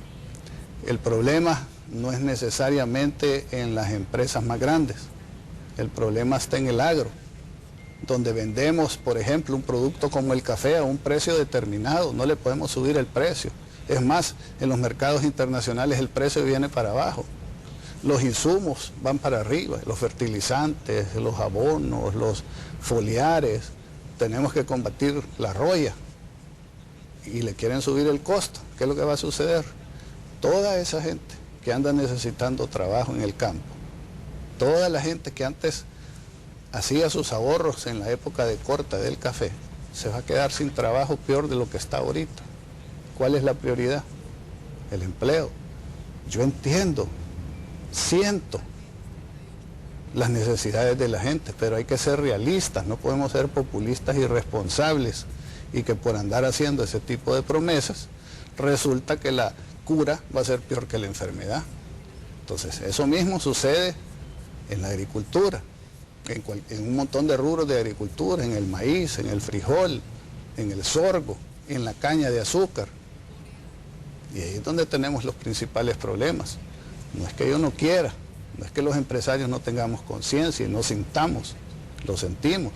Speaker 2: El problema no es necesariamente en las empresas más grandes, el problema está en el agro, donde vendemos, por ejemplo, un producto como el café a un precio determinado, no le podemos subir el precio. Es más, en los mercados internacionales el precio viene para abajo. Los insumos van para arriba, los fertilizantes, los abonos, los foliares. Tenemos que combatir la roya y le quieren subir el costo. ¿Qué es lo que va a suceder? Toda esa gente que anda necesitando trabajo en el campo, toda la gente que antes hacía sus ahorros en la época de corta del café, se va a quedar sin trabajo peor de lo que está ahorita. ¿Cuál es la prioridad? El empleo. Yo entiendo, siento las necesidades de la gente, pero hay que ser realistas, no podemos ser populistas irresponsables y que por andar haciendo ese tipo de promesas resulta que la cura va a ser peor que la enfermedad. Entonces, eso mismo sucede en la agricultura, en un montón de rubros de agricultura, en el maíz, en el frijol, en el sorgo, en la caña de azúcar. Y ahí es donde tenemos los principales problemas. No es que yo no quiera, no es que los empresarios no tengamos conciencia y no sintamos, lo sentimos.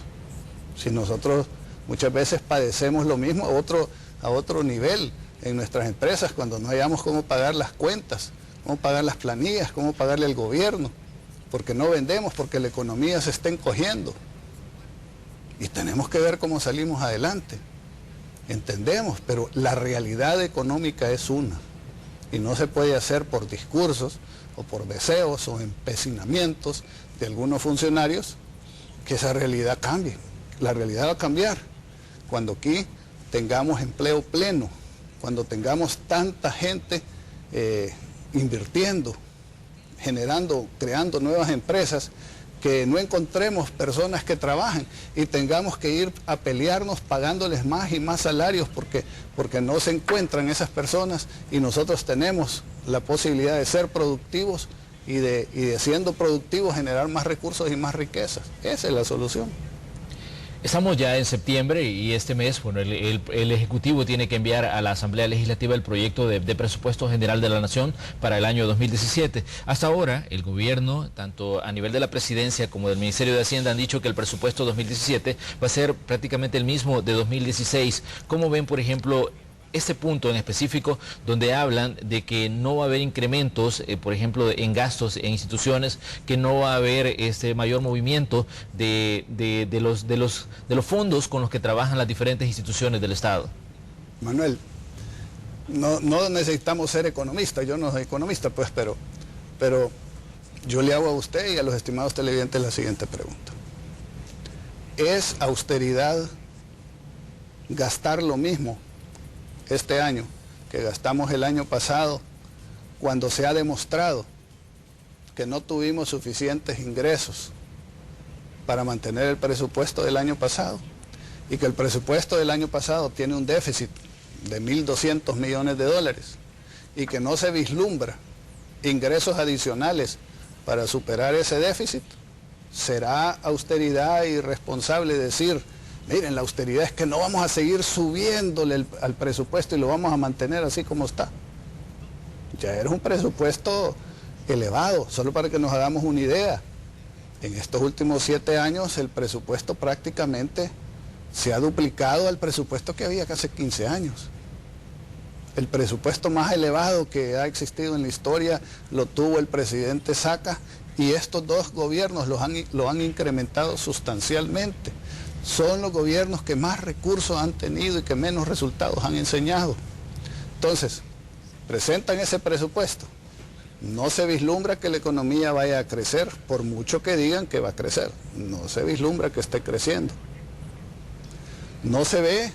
Speaker 2: Si nosotros muchas veces padecemos lo mismo a otro nivel en nuestras empresas, cuando no hayamos cómo pagar las cuentas, cómo pagar las planillas, cómo pagarle al gobierno, porque no vendemos, porque la economía se está encogiendo. Y tenemos que ver cómo salimos adelante. Entendemos, pero la realidad económica es una. Y no se puede hacer por discursos o por deseos o empecinamientos de algunos funcionarios que esa realidad cambie. La realidad va a cambiar cuando aquí tengamos empleo pleno, cuando tengamos tanta gente invirtiendo, generando, creando nuevas empresas, que no encontremos personas que trabajen y tengamos que ir a pelearnos pagándoles más y más salarios porque no se encuentran esas personas y nosotros tenemos la posibilidad de ser productivos y de siendo productivos generar más recursos y más riquezas. Esa es la solución.
Speaker 1: Estamos ya en septiembre y este mes, bueno, el Ejecutivo tiene que enviar a la Asamblea Legislativa el proyecto de presupuesto general de la Nación para el año 2017. Hasta ahora, el gobierno, tanto a nivel de la Presidencia como del Ministerio de Hacienda, han dicho que el presupuesto 2017 va a ser prácticamente el mismo de 2016. ¿Cómo ven, por ejemplo, este punto en específico donde hablan de que no va a haber incrementos, por ejemplo, en gastos en instituciones, que no va a haber mayor movimiento de los fondos con los que trabajan las diferentes instituciones del Estado?
Speaker 2: Manuel, no necesitamos ser economistas, yo no soy economista, pues, pero yo le hago a usted y a los estimados televidentes la siguiente pregunta. ¿Es austeridad gastar lo mismo este año que gastamos el año pasado, cuando se ha demostrado que no tuvimos suficientes ingresos para mantener el presupuesto del año pasado y que el presupuesto del año pasado tiene un déficit de 1.200 millones de dólares y que no se vislumbra ingresos adicionales para superar ese déficit? ¿Será austeridad irresponsable decir: miren, la austeridad es que no vamos a seguir subiéndole al presupuesto y lo vamos a mantener así como está? Ya era un presupuesto elevado, solo para que nos hagamos una idea. En estos últimos 7 años el presupuesto prácticamente se ha duplicado al presupuesto que había hace 15 años. El presupuesto más elevado que ha existido en la historia lo tuvo el presidente Saca y estos dos gobiernos lo han incrementado sustancialmente. Son los gobiernos que más recursos han tenido y que menos resultados han enseñado. Entonces, presentan ese presupuesto. No se vislumbra que la economía vaya a crecer, por mucho que digan que va a crecer. No se vislumbra que esté creciendo. No se ve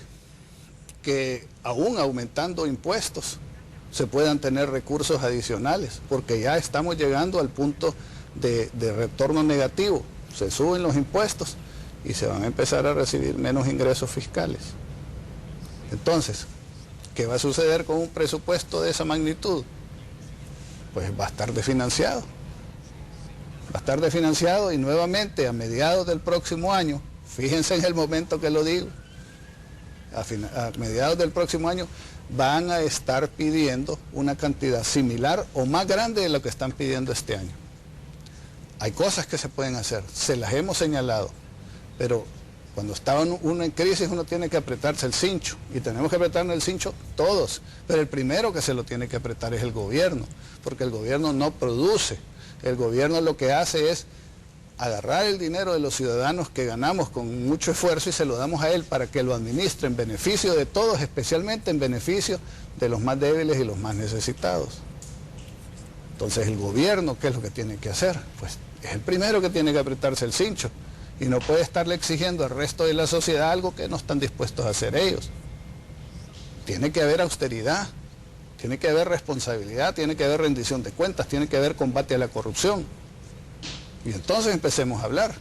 Speaker 2: que aún aumentando impuestos se puedan tener recursos adicionales, porque ya estamos llegando al punto de retorno negativo. Se suben los impuestos y se van a empezar a recibir menos ingresos fiscales. Entonces, ¿qué va a suceder con un presupuesto de esa magnitud? Pues va a estar desfinanciado. Va a estar desfinanciado y nuevamente a mediados del próximo año, fíjense en el momento que lo digo, a mediados del próximo año van a estar pidiendo una cantidad similar o más grande de lo que están pidiendo este año. Hay cosas que se pueden hacer, se las hemos señalado, pero cuando está uno en crisis uno tiene que apretarse el cincho, y tenemos que apretarnos el cincho todos, pero el primero que se lo tiene que apretar es el gobierno, porque el gobierno no produce, el gobierno lo que hace es agarrar el dinero de los ciudadanos que ganamos con mucho esfuerzo y se lo damos a él para que lo administre en beneficio de todos, especialmente en beneficio de los más débiles y los más necesitados. Entonces el gobierno, ¿qué es lo que tiene que hacer? Pues es el primero que tiene que apretarse el cincho y no puede estarle exigiendo al resto de la sociedad algo que no están dispuestos a hacer ellos. Tiene que haber austeridad, tiene que haber responsabilidad, tiene que haber rendición de cuentas, tiene que haber combate a la corrupción. Y entonces empecemos a hablar.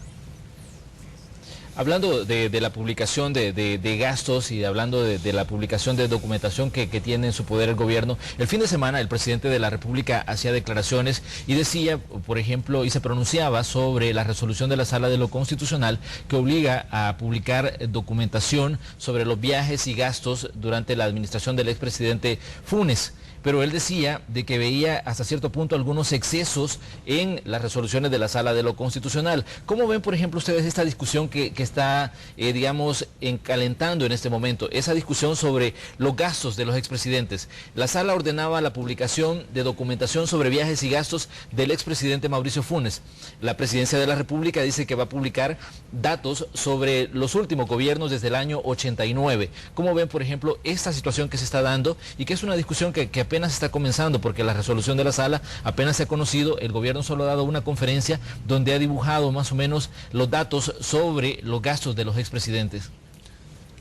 Speaker 1: Hablando de la publicación de gastos y hablando de la publicación de documentación que tiene en su poder el gobierno, el fin de semana el presidente de la República hacía declaraciones y decía, por ejemplo, y se pronunciaba sobre la resolución de la Sala de lo Constitucional que obliga a publicar documentación sobre los viajes y gastos durante la administración del expresidente Funes. Pero él decía de que veía hasta cierto punto algunos excesos en las resoluciones de la Sala de lo Constitucional. ¿Cómo ven, por ejemplo, ustedes esta discusión que está, digamos, encalentando en este momento? Esa discusión sobre los gastos de los expresidentes. La Sala ordenaba la publicación de documentación sobre viajes y gastos del expresidente Mauricio Funes. La Presidencia de la República dice que va a publicar datos sobre los últimos gobiernos desde el año 89. ¿Cómo ven, por ejemplo, esta situación que se está dando y que es una discusión que apenas está comenzando, porque la resolución de la Sala apenas se ha conocido? El gobierno solo ha dado una conferencia donde ha dibujado más o menos los datos sobre los gastos de los expresidentes?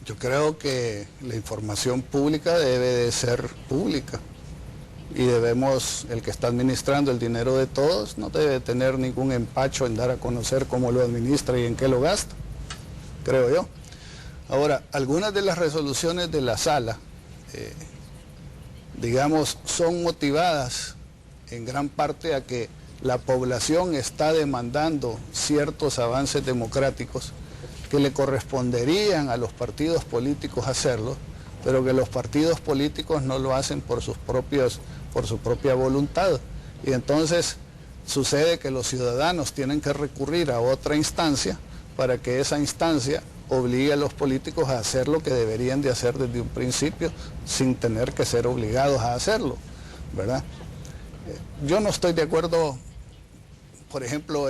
Speaker 2: Yo creo que la información pública debe de ser pública y debemos, el que está administrando el dinero de todos, no debe tener ningún empacho en dar a conocer cómo lo administra y en qué lo gasta, creo yo. Ahora, algunas de las resoluciones de la Sala, digamos, son motivadas en gran parte a que la población está demandando ciertos avances democráticos que le corresponderían a los partidos políticos hacerlo, pero que los partidos políticos no lo hacen por su propia voluntad. Y entonces sucede que los ciudadanos tienen que recurrir a otra instancia para que esa instancia obligue a los políticos a hacer lo que deberían de hacer desde un principio sin tener que ser obligados a hacerlo, ¿verdad? Yo no estoy de acuerdo, por ejemplo,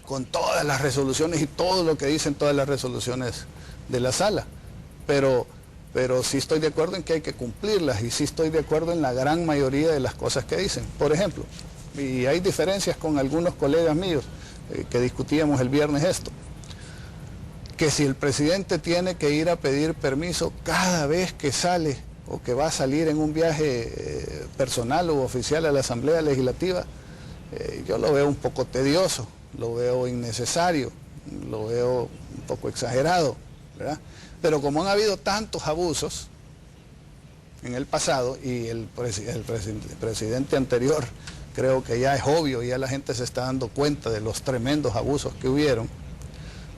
Speaker 2: con todas las resoluciones y todo lo que dicen todas las resoluciones de la Sala, pero sí estoy de acuerdo en que hay que cumplirlas y sí estoy de acuerdo en la gran mayoría de las cosas que dicen. Por ejemplo, y hay diferencias con algunos colegas míos que discutíamos el viernes esto, que si el presidente tiene que ir a pedir permiso cada vez que sale o que va a salir en un viaje personal o oficial a la Asamblea Legislativa, yo lo veo un poco tedioso, lo veo innecesario, lo veo un poco exagerado, ¿verdad? Pero como han habido tantos abusos en el pasado y el presidente anterior, creo que ya es obvio, ya la gente se está dando cuenta de los tremendos abusos que hubieron,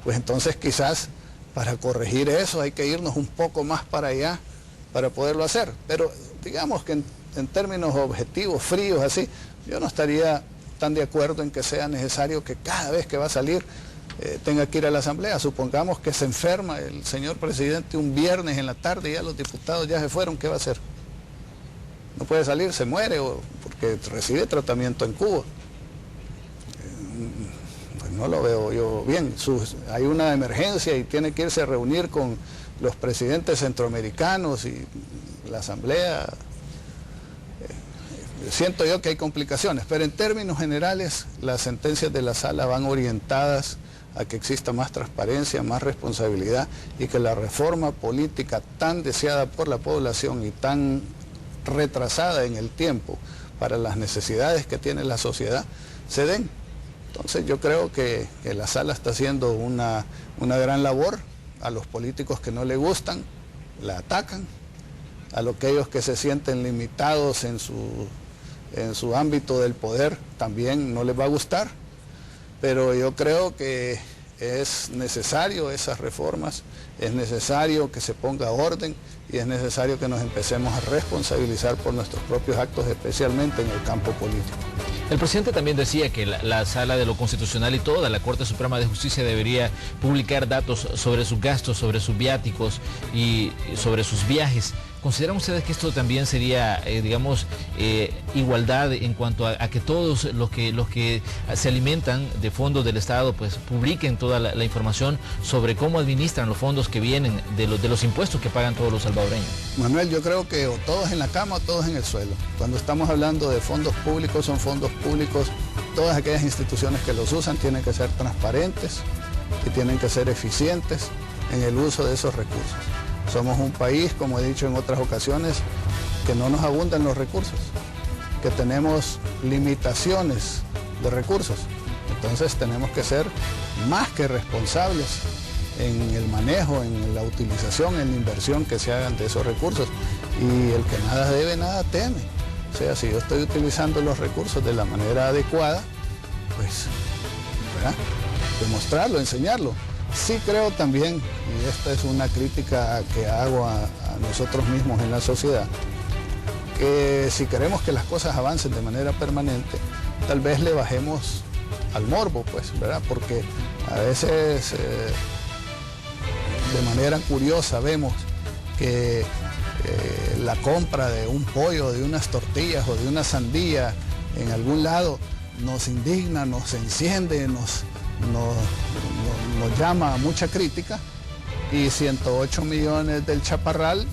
Speaker 2: pues entonces quizás para corregir eso hay que irnos un poco más para allá para poderlo hacer. Pero digamos que en términos objetivos, fríos, así, yo no estaría tan de acuerdo en que sea necesario que cada vez que va a salir tenga que ir a la Asamblea. Supongamos que se enferma el señor presidente un viernes en la tarde y ya los diputados ya se fueron, ¿qué va a hacer? No puede salir, se muere porque recibe tratamiento en Cuba. No lo veo yo bien. Hay una emergencia y tiene que irse a reunir con los presidentes centroamericanos y la Asamblea. Siento yo que hay complicaciones, pero en términos generales las sentencias de la Sala van orientadas a que exista más transparencia, más responsabilidad y que la reforma política tan deseada por la población y tan retrasada en el tiempo para las necesidades que tiene la sociedad, se den. Entonces yo creo que la sala está haciendo una gran labor. A los políticos que no le gustan, la atacan. A aquellos que se sienten limitados en su ámbito del poder, también no les va a gustar. Pero yo creo que es necesario esas reformas, es necesario que se ponga orden y es necesario que nos empecemos a responsabilizar por nuestros propios actos, especialmente en el campo político.
Speaker 1: El presidente también decía que la Sala de lo Constitucional y toda la Corte Suprema de Justicia debería publicar datos sobre sus gastos, sobre sus viáticos y sobre sus viajes. ¿Consideran ustedes que esto también sería, igualdad en cuanto a que todos los que se alimentan de fondos del Estado pues publiquen toda la información sobre cómo administran los fondos que vienen de los impuestos que pagan todos los salvadoreños?
Speaker 2: Manuel, yo creo que o todos en la cama o todos en el suelo. Cuando estamos hablando de fondos públicos, son fondos públicos. Todas aquellas instituciones que los usan tienen que ser transparentes y tienen que ser eficientes en el uso de esos recursos. Somos un país, como he dicho en otras ocasiones, que no nos abundan los recursos, que tenemos limitaciones de recursos. Entonces tenemos que ser más que responsables en el manejo, en la utilización, en la inversión que se hagan de esos recursos. Y el que nada debe, nada teme. O sea, si yo estoy utilizando los recursos de la manera adecuada, pues, ¿verdad?, demostrarlo, enseñarlo. Sí creo también, y esta es una crítica que hago a nosotros mismos en la sociedad, que si queremos que las cosas avancen de manera permanente, tal vez le bajemos al morbo, pues, ¿verdad? Porque a veces de manera curiosa vemos que la compra de un pollo, de unas tortillas o de una sandía en algún lado nos indigna, nos enciende, nos llama a mucha crítica, y 108 millones del Chaparral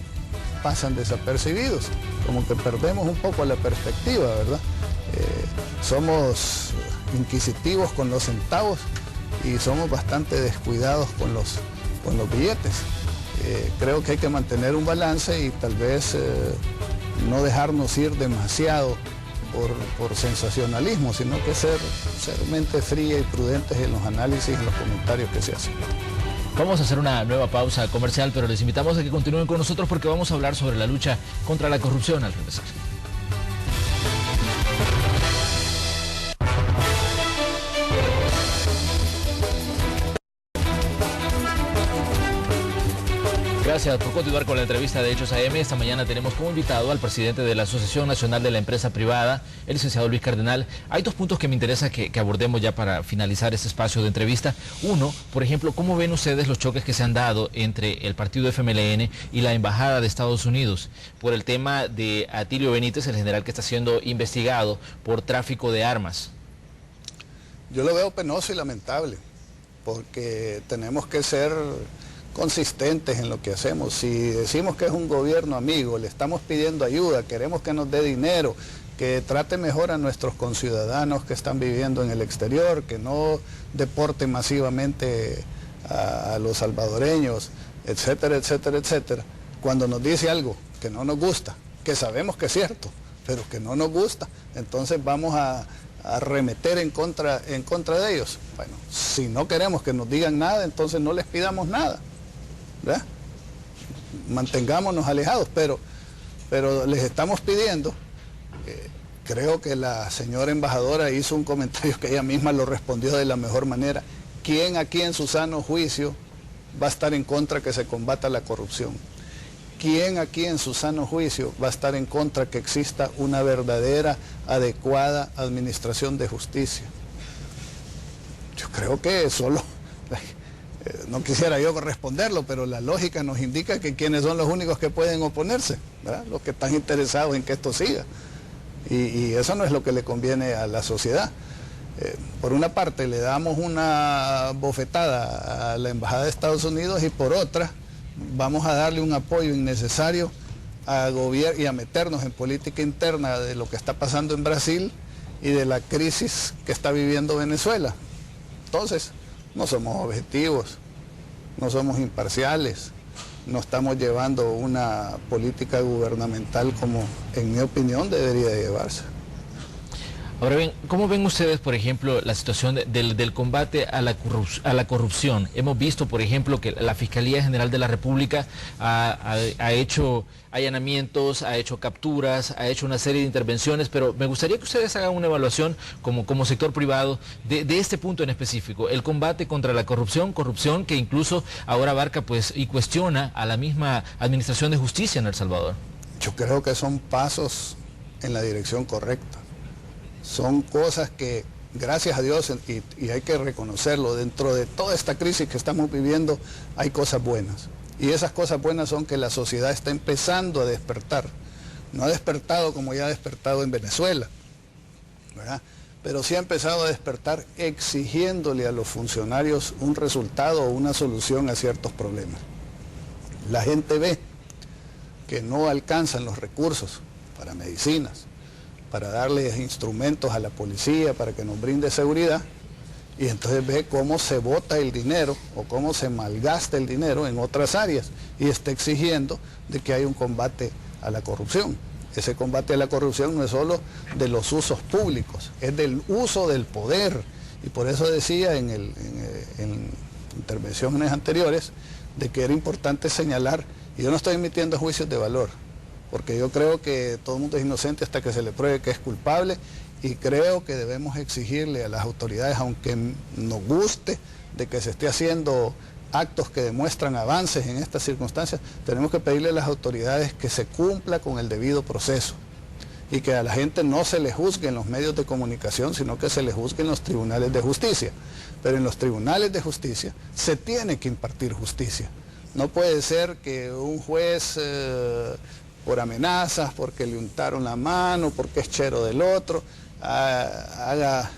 Speaker 2: pasan desapercibidos, como que perdemos un poco la perspectiva, ¿verdad? Somos inquisitivos con los centavos y somos bastante descuidados con los billetes. Creo que hay que mantener un balance y tal vez no dejarnos ir demasiado por sensacionalismo, sino que ser mente fría y prudentes en los análisis y en los comentarios que se hacen.
Speaker 1: Vamos a hacer una nueva pausa comercial, pero les invitamos a que continúen con nosotros porque vamos a hablar sobre la lucha contra la corrupción al regresar. Gracias por continuar con la entrevista de Hechos AM. Esta mañana tenemos como invitado al presidente de la Asociación Nacional de la Empresa Privada, el licenciado Luis Cardenal. Hay dos puntos que me interesa que abordemos ya para finalizar este espacio de entrevista. Uno, por ejemplo, ¿cómo ven ustedes los choques que se han dado entre el partido FMLN y la Embajada de Estados Unidos por el tema de Atilio Benítez, el general que está siendo investigado por tráfico de armas?
Speaker 2: Yo lo veo penoso y lamentable, porque tenemos que ser consistentes en lo que hacemos. Si decimos que es un gobierno amigo, le estamos pidiendo ayuda, queremos que nos dé dinero, que trate mejor a nuestros conciudadanos que están viviendo en el exterior, que no deporte masivamente a los salvadoreños, etcétera, etcétera, etcétera. Cuando nos dice algo que no nos gusta, que sabemos que es cierto, pero que no nos gusta, entonces vamos a arremeter en contra de ellos. Bueno, si no queremos que nos digan nada, entonces no les pidamos nada, ¿verdad? Mantengámonos alejados, pero les estamos pidiendo. Creo que la señora embajadora hizo un comentario que ella misma lo respondió de la mejor manera. ¿Quién aquí en su sano juicio va a estar en contra que se combata la corrupción? ¿Quién aquí en su sano juicio va a estar en contra que exista una verdadera, adecuada administración de justicia? Yo creo que solo, no quisiera yo responderlo, pero la lógica nos indica que quienes son los únicos que pueden oponerse, ¿verdad? Los que están interesados en que esto siga. Y eso no es lo que le conviene a la sociedad. Por una parte le damos una bofetada a la Embajada de Estados Unidos y por otra vamos a darle un apoyo innecesario al gobierno y a meternos en política interna de lo que está pasando en Brasil y de la crisis que está viviendo Venezuela. Entonces, no somos objetivos, no somos imparciales, no estamos llevando una política gubernamental como, en mi opinión, debería de llevarse.
Speaker 1: Ahora bien, ¿cómo ven ustedes, por ejemplo, la situación del combate a la corrupción? Hemos visto, por ejemplo, que la Fiscalía General de la República ha hecho allanamientos, ha hecho capturas, ha hecho una serie de intervenciones, pero me gustaría que ustedes hagan una evaluación como sector privado de este punto en específico, el combate contra la corrupción que incluso ahora abarca pues y cuestiona a la misma Administración de Justicia en El Salvador.
Speaker 2: Yo creo que son pasos en la dirección correcta. Son cosas que, gracias a Dios, y hay que reconocerlo, dentro de toda esta crisis que estamos viviendo, hay cosas buenas. Y esas cosas buenas son que la sociedad está empezando a despertar. No ha despertado como ya ha despertado en Venezuela, ¿verdad? Pero sí ha empezado a despertar exigiéndole a los funcionarios un resultado o una solución a ciertos problemas. La gente ve que no alcanzan los recursos para medicinas, para darles instrumentos a la policía, para que nos brinde seguridad, y entonces ve cómo se bota el dinero o cómo se malgasta el dinero en otras áreas, y está exigiendo de que haya un combate a la corrupción. Ese combate a la corrupción no es solo de los usos públicos, es del uso del poder, y por eso decía en intervenciones anteriores de que era importante señalar, y yo no estoy emitiendo juicios de valor, porque yo creo que todo el mundo es inocente hasta que se le pruebe que es culpable, y creo que debemos exigirle a las autoridades, aunque nos guste de que se esté haciendo actos que demuestran avances en estas circunstancias, tenemos que pedirle a las autoridades que se cumpla con el debido proceso y que a la gente no se le juzgue en los medios de comunicación, sino que se le juzgue en los tribunales de justicia. Pero en los tribunales de justicia se tiene que impartir justicia. No puede ser que un juez por amenazas, porque le untaron la mano, porque es chero del otro, haga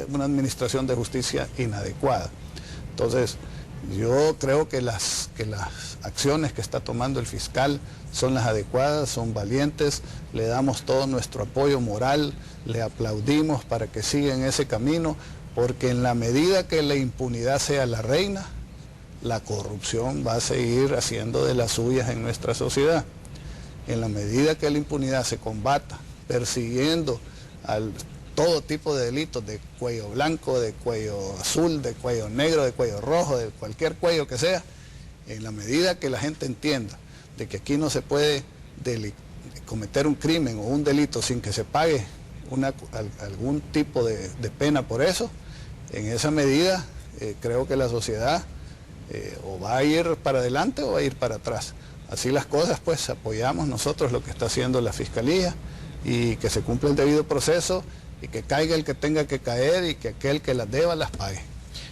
Speaker 2: una administración de justicia inadecuada. Entonces, yo creo que las acciones que está tomando el fiscal son las adecuadas, son valientes, le damos todo nuestro apoyo moral, le aplaudimos para que siga en ese camino, porque en la medida que la impunidad sea la reina, la corrupción va a seguir haciendo de las suyas en nuestra sociedad. En la medida que la impunidad se combata persiguiendo todo tipo de delitos, de cuello blanco, de cuello azul, de cuello negro, de cuello rojo, de cualquier cuello que sea, en la medida que la gente entienda de que aquí no se puede cometer un crimen o un delito sin que se pague algún tipo de pena por eso, en esa medida creo que la sociedad o va a ir para adelante o va a ir para atrás. Así las cosas, pues apoyamos nosotros lo que está haciendo la Fiscalía y que se cumpla el debido proceso y que caiga el que tenga que caer y que aquel que las deba las pague.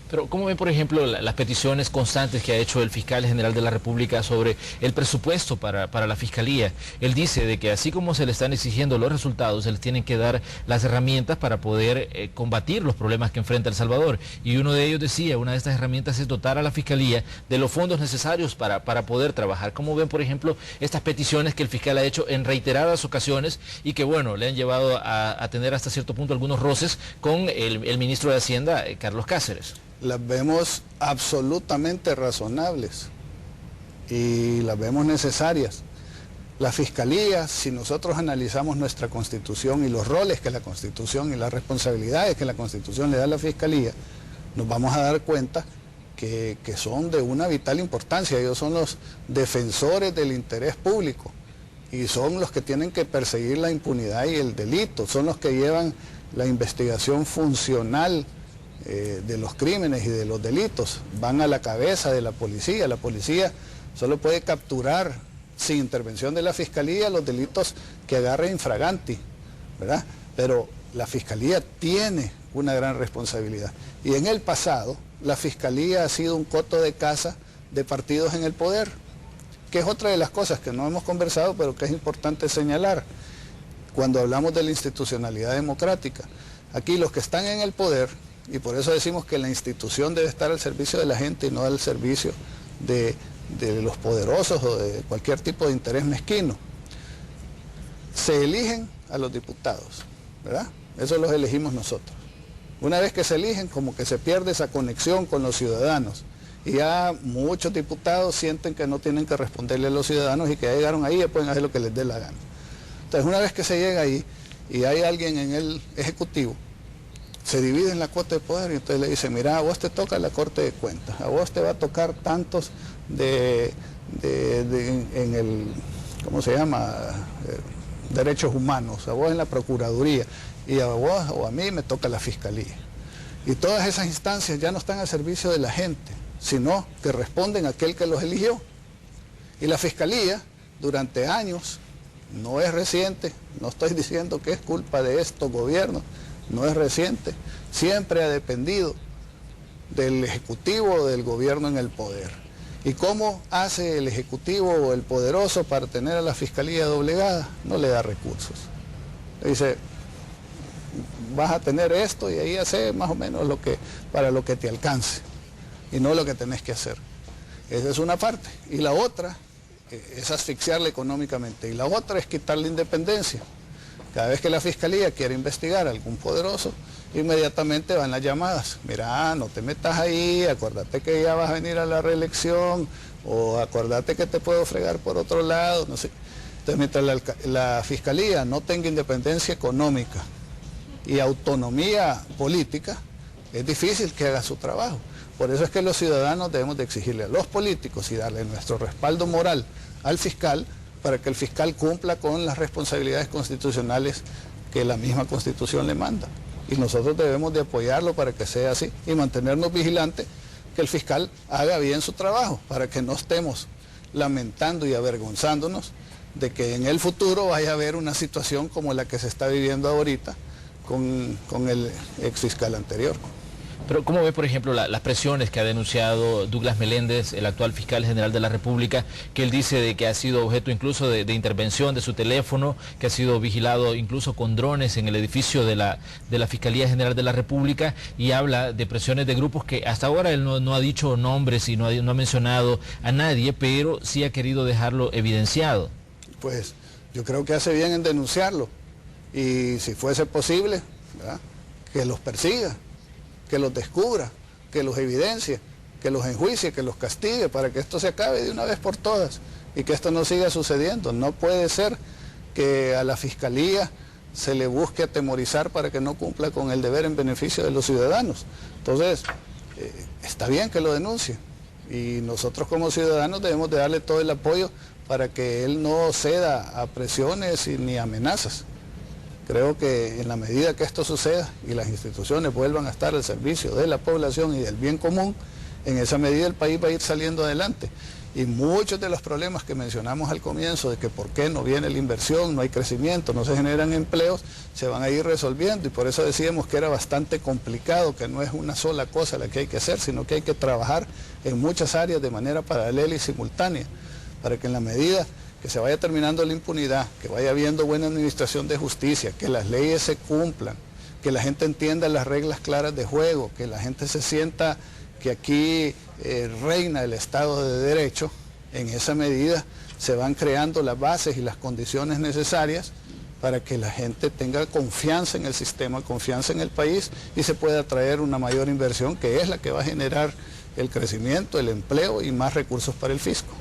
Speaker 1: Pero ¿cómo ven, por ejemplo, las peticiones constantes que ha hecho el fiscal general de la República sobre el presupuesto para la Fiscalía? Él dice de que así como se le están exigiendo los resultados, se les tienen que dar las herramientas para poder combatir los problemas que enfrenta El Salvador. Y uno de ellos decía, una de estas herramientas es dotar a la Fiscalía de los fondos necesarios para poder trabajar. ¿Cómo ven, por ejemplo, estas peticiones que el fiscal ha hecho en reiteradas ocasiones y que, bueno, le han llevado a tener hasta cierto punto algunos roces con el ministro de Hacienda, Carlos Cáceres?
Speaker 2: Las vemos absolutamente razonables y las vemos necesarias. La Fiscalía, si nosotros analizamos nuestra Constitución y los roles que la Constitución y las responsabilidades que la Constitución le da a la Fiscalía, nos vamos a dar cuenta que son de una vital importancia. Ellos son los defensores del interés público y son los que tienen que perseguir la impunidad y el delito, son los que llevan la investigación funcional de los crímenes y de los delitos, van a la cabeza de la policía solo puede capturar sin intervención de la Fiscalía los delitos que agarre infraganti, ¿verdad? Pero la Fiscalía tiene una gran responsabilidad y en el pasado la Fiscalía ha sido un coto de caza de partidos en el poder, que es otra de las cosas que no hemos conversado pero que es importante señalar cuando hablamos de la institucionalidad democrática. Aquí los que están en el poder, y por eso decimos que la institución debe estar al servicio de la gente y no al servicio de los poderosos o de cualquier tipo de interés mezquino. Se eligen a los diputados, ¿verdad? Eso los elegimos nosotros. Una vez que se eligen, como que se pierde esa conexión con los ciudadanos Y ya muchos diputados sienten que no tienen que responderle a los ciudadanos y que ya llegaron ahí y pueden hacer lo que les dé la gana. Entonces, una vez que se llega ahí y hay alguien en el Ejecutivo, se divide en la cuota de poder y entonces le dice, mira, a vos te toca la Corte de Cuentas, a vos te va a tocar tantos en el, ¿cómo se llama?, derechos humanos, a vos en la Procuraduría, y a vos o a mí me toca la Fiscalía. Y todas esas instancias ya no están al servicio de la gente, sino que responden a aquel que los eligió. Y la Fiscalía, durante años, no es reciente, no estoy diciendo que es culpa de estos gobiernos, no es reciente, siempre ha dependido del Ejecutivo o del gobierno en el poder. ¿Y cómo hace el Ejecutivo o el poderoso para tener a la Fiscalía doblegada? No le da recursos. Le dice, vas a tener esto y ahí hace más o menos para lo que te alcance y no lo que tenés que hacer. Esa es una parte. Y la otra es asfixiarle económicamente. Y la otra es quitarle independencia. Cada vez que la Fiscalía quiere investigar a algún poderoso, inmediatamente van las llamadas. Mira, no te metas ahí, acuérdate que ya vas a venir a la reelección, o acuérdate que te puedo fregar por otro lado, no sé. Entonces, mientras la Fiscalía no tenga independencia económica y autonomía política, es difícil que haga su trabajo. Por eso es que los ciudadanos debemos de exigirle a los políticos y darle nuestro respaldo moral al fiscal para que el fiscal cumpla con las responsabilidades constitucionales que la misma Constitución le manda. Y nosotros debemos de apoyarlo para que sea así y mantenernos vigilantes que el fiscal haga bien su trabajo, para que no estemos lamentando y avergonzándonos de que en el futuro vaya a haber una situación como la que se está viviendo ahorita con el exfiscal anterior.
Speaker 1: Pero ¿cómo ve, por ejemplo, las presiones que ha denunciado Douglas Meléndez, el actual fiscal general de la República, que él dice de que ha sido objeto incluso de intervención de su teléfono, que ha sido vigilado incluso con drones en el edificio de la Fiscalía General de la República, y habla de presiones de grupos que hasta ahora él no ha dicho nombres y no ha mencionado a nadie, pero sí ha querido dejarlo evidenciado?
Speaker 2: Pues yo creo que hace bien en denunciarlo y si fuese posible, ¿verdad?, que los persiga, que los descubra, que los evidencie, que los enjuicie, que los castigue para que esto se acabe de una vez por todas y que esto no siga sucediendo. No puede ser que a la Fiscalía se le busque atemorizar para que no cumpla con el deber en beneficio de los ciudadanos. Entonces, está bien que lo denuncie y nosotros como ciudadanos debemos de darle todo el apoyo para que él no ceda a presiones ni amenazas. Creo que en la medida que esto suceda y las instituciones vuelvan a estar al servicio de la población y del bien común, en esa medida el país va a ir saliendo adelante. Y muchos de los problemas que mencionamos al comienzo, de que por qué no viene la inversión, no hay crecimiento, no se generan empleos, se van a ir resolviendo. Y por eso decíamos que era bastante complicado, que no es una sola cosa la que hay que hacer, sino que hay que trabajar en muchas áreas de manera paralela y simultánea, para que en la medida que se vaya terminando la impunidad, que vaya habiendo buena administración de justicia, que las leyes se cumplan, que la gente entienda las reglas claras de juego, que la gente se sienta que aquí reina el Estado de Derecho. En esa medida se van creando las bases y las condiciones necesarias para que la gente tenga confianza en el sistema, confianza en el país y se pueda traer una mayor inversión, que es la que va a generar el crecimiento, el empleo y más recursos para el fisco.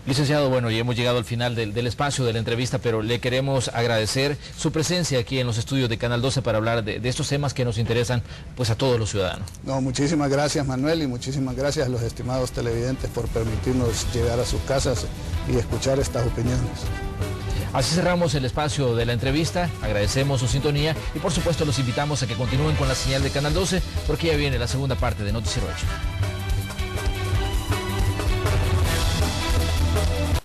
Speaker 1: Licenciado, bueno, ya hemos llegado al final del espacio de la entrevista, pero le queremos agradecer su presencia aquí en los estudios de Canal 12 para hablar de estos temas que nos interesan pues a todos los ciudadanos.
Speaker 2: No, muchísimas gracias, Manuel, y muchísimas gracias a los estimados televidentes por permitirnos llegar a sus casas y escuchar estas opiniones.
Speaker 1: Así cerramos el espacio de la entrevista, agradecemos su sintonía y por supuesto los invitamos a que continúen con la señal de Canal 12 porque ya viene la segunda parte de Noticiero Hecho.